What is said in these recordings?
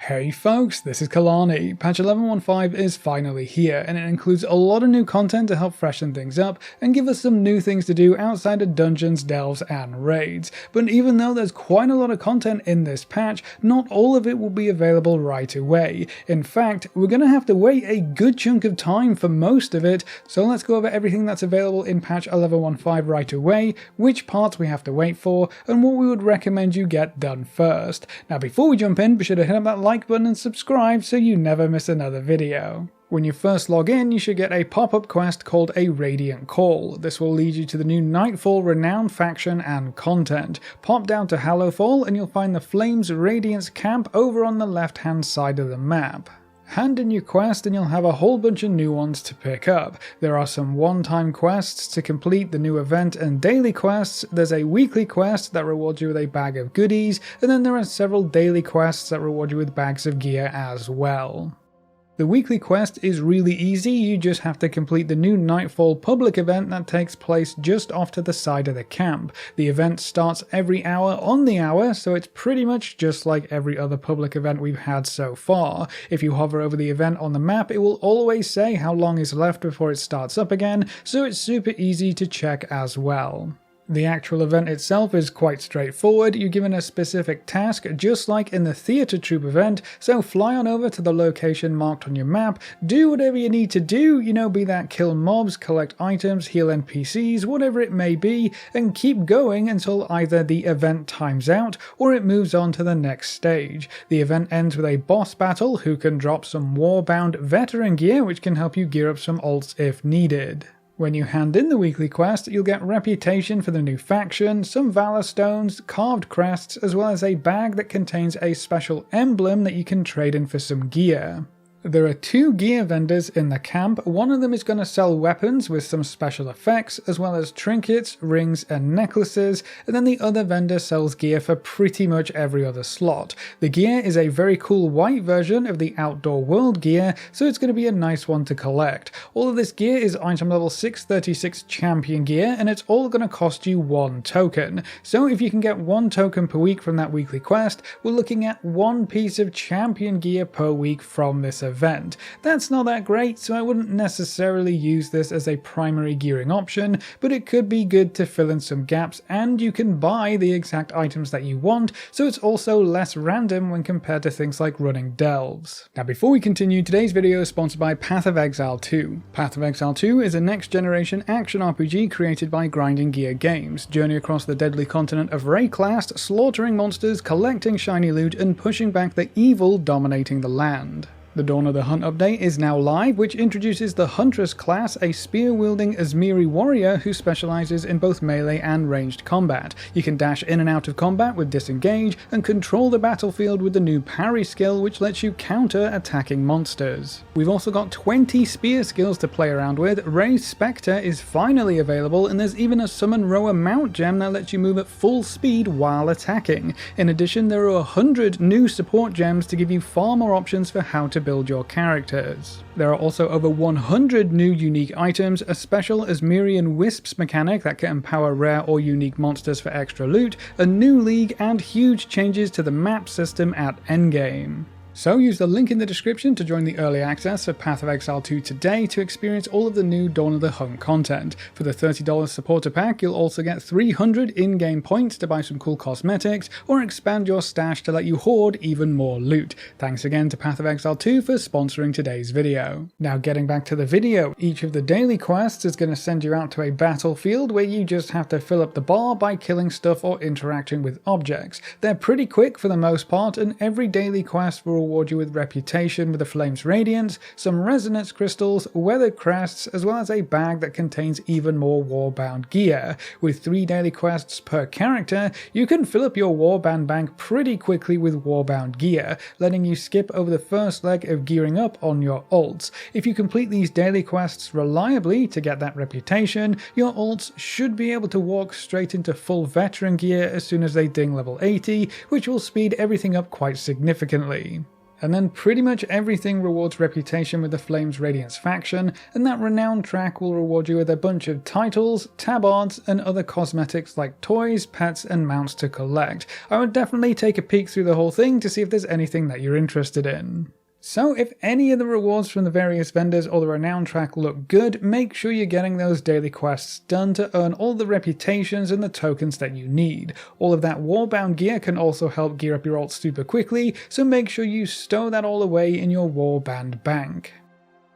Hey folks, this is Kalani. Patch 11.15 is finally here, and it includes a lot of new content to help freshen things up and give us some new things to do outside of dungeons, delves, and raids. But even though there's quite a lot of content in this patch, not all of it will be available right away. In fact, we're going to have to wait a good chunk of time for most of it, so let's go over everything that's available in patch 11.15 right away, which parts we have to wait for, and what we would recommend you get done first. Now before we jump in, be sure to hit up that like button and subscribe so you never miss another video. When you first log in, you should get a pop-up quest called a Radiant Call. This will lead you to the new Nightfall renown faction and content. Pop down to Hallowfall and you'll find the Flames Radiance camp over on the left hand side of the map. Hand in your quest and you'll have a whole bunch of new ones to pick up. There are some one-time quests to complete the new event and daily quests, there's a weekly quest that rewards you with a bag of goodies, and then there are several daily quests that reward you with bags of gear as well. The weekly quest is really easy, you just have to complete the new Nightfall public event that takes place just off to the side of the camp. The event starts every hour on the hour, so it's pretty much just like every other public event we've had so far. If you hover over the event on the map, it will always say how long is left before it starts up again, so it's super easy to check as well. The actual event itself is quite straightforward. You're given a specific task just like in the Theatre Troupe event, so fly on over to the location marked on your map, do whatever you need to do, be that kill mobs, collect items, heal NPCs, whatever it may be, and keep going until either the event times out or it moves on to the next stage. The event ends with a boss battle who can drop some warbound veteran gear which can help you gear up some ults if needed. When you hand in the weekly quest, you'll get reputation for the new faction, some valor stones, carved crests, as well as a bag that contains a special emblem that you can trade in for some gear. There are two gear vendors in the camp. One of them is going to sell weapons with some special effects, as well as trinkets, rings, and necklaces, and then the other vendor sells gear for pretty much every other slot. The gear is a very cool white version of the Outdoor World gear, so it's going to be a nice one to collect. All of this gear is item level 636 champion gear, and it's all going to cost you 1 token. So if you can get 1 token per week from that weekly quest, we're looking at 1 piece of champion gear per week from this event. That's not that great, so I wouldn't necessarily use this as a primary gearing option, but it could be good to fill in some gaps, and you can buy the exact items that you want, so it's also less random when compared to things like running delves. Now before we continue, today's video is sponsored by Path of Exile 2. Path of Exile 2 is a next generation action RPG created by Grinding Gear Games. Journey across the deadly continent of Rayclast, slaughtering monsters, collecting shiny loot, and pushing back the evil dominating the land. The Dawn of the Hunt update is now live, which introduces the Huntress class, a spear-wielding Azmiri warrior who specializes in both melee and ranged combat. You can dash in and out of combat with disengage, and control the battlefield with the new parry skill, which lets you counter attacking monsters. We've also got 20 spear skills to play around with. Ray's Spectre is finally available, and there's even a Summon Rower mount gem that lets you move at full speed while attacking. In addition, there are 100 new support gems to give you far more options for how to build your characters. There are also over 100 new unique items, a special Azmirian Wisps mechanic that can empower rare or unique monsters for extra loot, a new league, and huge changes to the map system at endgame. So use the link in the description to join the early access of Path of Exile 2 today to experience all of the new Dawn of the Hunt content. For the $30 supporter pack, you'll also get 300 in-game points to buy some cool cosmetics, or expand your stash to let you hoard even more loot. Thanks again to Path of Exile 2 for sponsoring today's video. Now getting back to the video, each of the daily quests is going to send you out to a battlefield where you just have to fill up the bar by killing stuff or interacting with objects. They're pretty quick for the most part, and every daily quest will reward you with reputation with the Flames Radiance, some resonance crystals, weathered crests, as well as a bag that contains even more warbound gear. With 3 daily quests per character, you can fill up your warband bank pretty quickly with warbound gear, letting you skip over the first leg of gearing up on your ults. If you complete these daily quests reliably to get that reputation, your ults should be able to walk straight into full veteran gear as soon as they ding level 80, which will speed everything up quite significantly. And then pretty much everything rewards reputation with the Flames Radiance faction, and that renown track will reward you with a bunch of titles, tabards, and other cosmetics like toys, pets, and mounts to collect. I would definitely take a peek through the whole thing to see if there's anything that you're interested in. So if any of the rewards from the various vendors or the renown track look good, make sure you're getting those daily quests done to earn all the reputations and the tokens that you need. All of that warbound gear can also help gear up your ult super quickly, so make sure you stow that all away in your warband bank.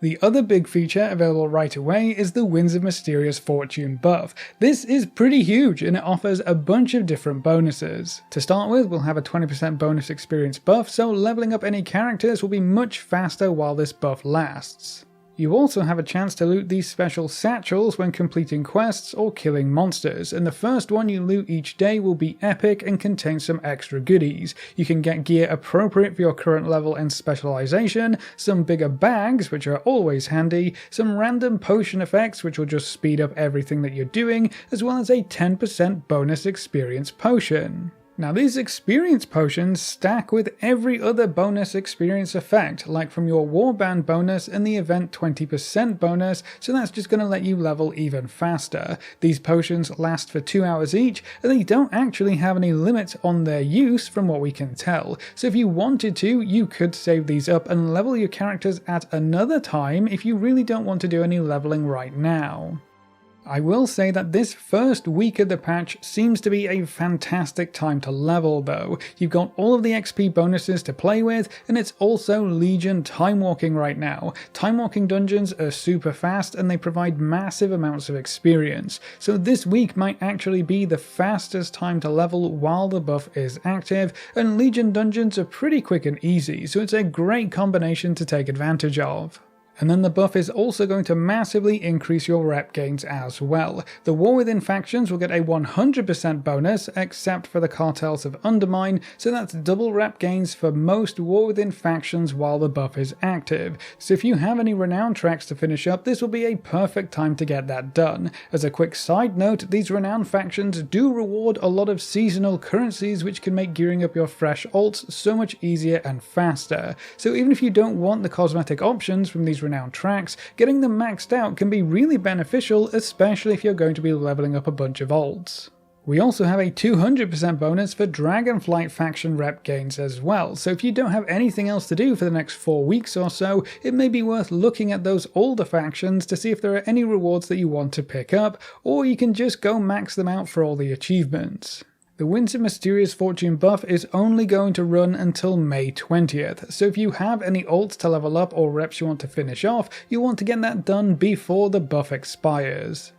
The other big feature available right away is the Winds of Mysterious Fortune buff. This is pretty huge and it offers a bunch of different bonuses. To start with, we'll have a 20% bonus experience buff, so leveling up any characters will be much faster while this buff lasts. You also have a chance to loot these special satchels when completing quests or killing monsters, and the first one you loot each day will be epic and contain some extra goodies. You can get gear appropriate for your current level and specialization, some bigger bags which are always handy, some random potion effects which will just speed up everything that you're doing, as well as a 10% bonus experience potion. Now these experience potions stack with every other bonus experience effect, like from your warband bonus and the event 20% bonus, so that's just going to let you level even faster. These potions last for 2 hours each, and they don't actually have any limit on their use from what we can tell, so if you wanted to, you could save these up and level your characters at another time if you really don't want to do any leveling right now. I will say that this first week of the patch seems to be a fantastic time to level though. You've got all of the XP bonuses to play with, and it's also Legion time walking right now. Time walking dungeons are super fast and they provide massive amounts of experience, so this week might actually be the fastest time to level while the buff is active, and Legion dungeons are pretty quick and easy, so it's a great combination to take advantage of. And then the buff is also going to massively increase your rep gains as well. The War Within factions will get a 100% bonus, except for the Cartels of Undermine, so that's double rep gains for most War Within factions while the buff is active. So if you have any renown tracks to finish up, this will be a perfect time to get that done. As a quick side note, these renown factions do reward a lot of seasonal currencies which can make gearing up your fresh ults so much easier and faster. So even if you don't want the cosmetic options from these renown tracks, getting them maxed out can be really beneficial, especially if you're going to be leveling up a bunch of ults. We also have a 200% bonus for Dragonflight faction rep gains as well, so if you don't have anything else to do for the next 4 weeks or so, it may be worth looking at those older factions to see if there are any rewards that you want to pick up, or you can just go max them out for all the achievements. The Winds of Mysterious Fortune buff is only going to run until May 20th, so if you have any ults to level up or reps you want to finish off, you want to get that done before the buff expires.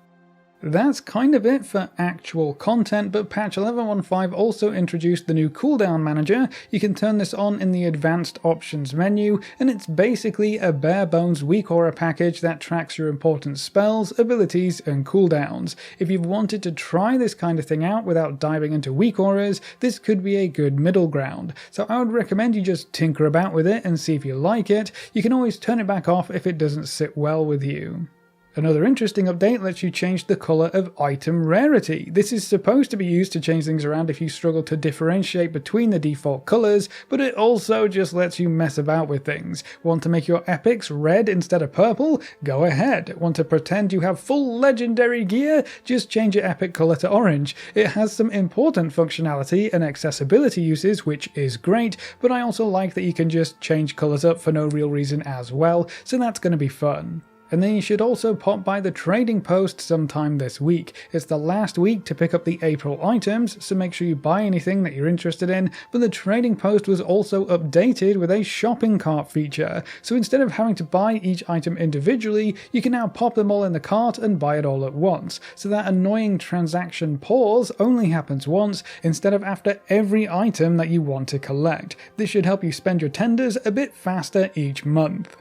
That's kind of it for actual content, but patch 11.15 also introduced the new cooldown manager. You can turn this on in the advanced options menu, and it's basically a bare bones weak aura package that tracks your important spells, abilities, and cooldowns. If you've wanted to try this kind of thing out without diving into weak auras, this could be a good middle ground. So I would recommend you just tinker about with it and see if you like it. You can always turn it back off if it doesn't sit well with you. Another interesting update lets you change the colour of item rarity. This is supposed to be used to change things around if you struggle to differentiate between the default colours, but it also just lets you mess about with things. Want to make your epics red instead of purple? Go ahead. Want to pretend you have full legendary gear? Just change your epic colour to orange. It has some important functionality and accessibility uses, which is great, but I also like that you can just change colours up for no real reason as well, so that's going to be fun. And then you should also pop by the trading post sometime this week. It's the last week to pick up the April items, so make sure you buy anything that you're interested in, but the trading post was also updated with a shopping cart feature. So instead of having to buy each item individually, you can now pop them all in the cart and buy it all at once. So that annoying transaction pause only happens once, instead of after every item that you want to collect. This should help you spend your tenders a bit faster each month.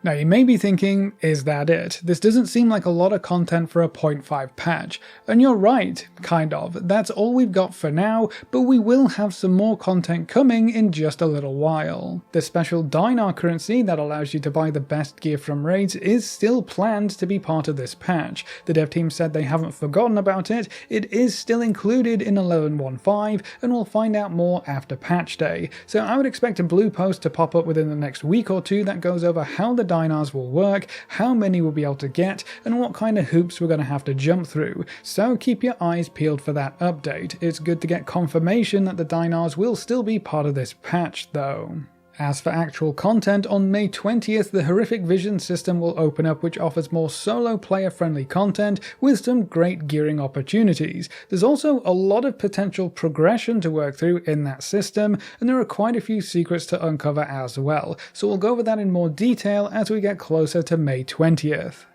Now you may be thinking, is that it? This doesn't seem like a lot of content for a 0.5 patch. And you're right, kind of. That's all we've got for now, but we will have some more content coming in just a little while. The special Dinar currency that allows you to buy the best gear from raids is still planned to be part of this patch. The dev team said they haven't forgotten about it, it is still included in 11.15, and we'll find out more after patch day. So I would expect a blue post to pop up within the next week or two that goes over how the Dinars will work, how many we'll be able to get, and what kind of hoops we're going to have to jump through. So keep your eyes peeled for that update. It's good to get confirmation that the Dinars will still be part of this patch though. As for actual content, on May 20th, the Horrific Vision system will open up, which offers more solo player friendly content with some great gearing opportunities. There's also a lot of potential progression to work through in that system, and there are quite a few secrets to uncover as well, so we'll go over that in more detail as we get closer to May 20th.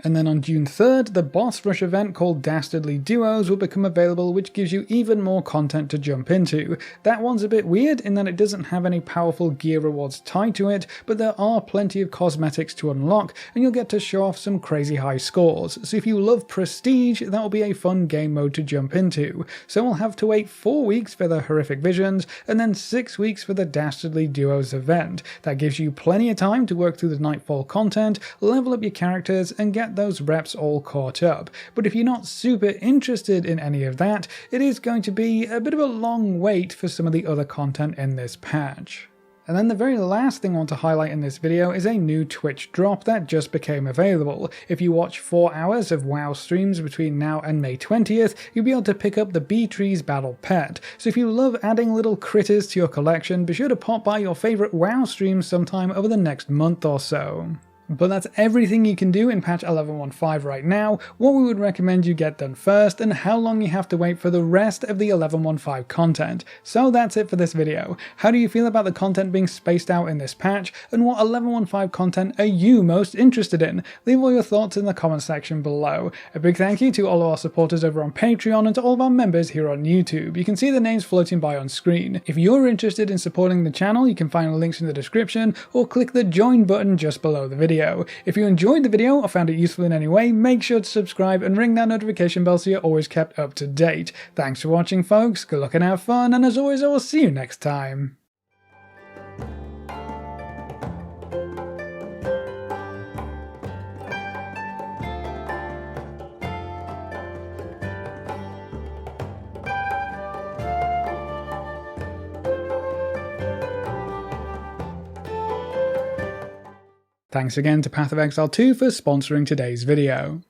And then on June 3rd, the boss rush event called Dastardly Duos will become available, which gives you even more content to jump into. That one's a bit weird in that it doesn't have any powerful gear rewards tied to it, but there are plenty of cosmetics to unlock, and you'll get to show off some crazy high scores. So if you love prestige, that will be a fun game mode to jump into. So we'll have to wait 4 weeks for the Horrific Visions, and then 6 weeks for the Dastardly Duos event. That gives you plenty of time to work through the Nightfall content, level up your characters, and get those reps all caught up. But if you're not super interested in any of that, it is going to be a bit of a long wait for some of the other content in this patch. And then the very last thing I want to highlight in this video is a new Twitch drop that just became available. If you watch 4 hours of WoW streams between now and May 20th, you'll be able to pick up the Bee-Trees Battle Pet. So if you love adding little critters to your collection, be sure to pop by your favourite WoW streams sometime over the next month or so. But that's everything you can do in patch 11.15 right now, what we would recommend you get done first, and how long you have to wait for the rest of the 11.15 content. So that's it for this video. How do you feel about the content being spaced out in this patch, and what 11.15 content are you most interested in? Leave all your thoughts in the comment section below. A big thank you to all of our supporters over on Patreon and to all of our members here on YouTube. You can see the names floating by on screen. If you're interested in supporting the channel, you can find the links in the description, or click the join button just below the video. If you enjoyed the video or found it useful in any way, make sure to subscribe and ring that notification bell so you're always kept up to date. Thanks for watching folks, good luck and have fun, and as always I will see you next time. Thanks again to Path of Exile 2 for sponsoring today's video.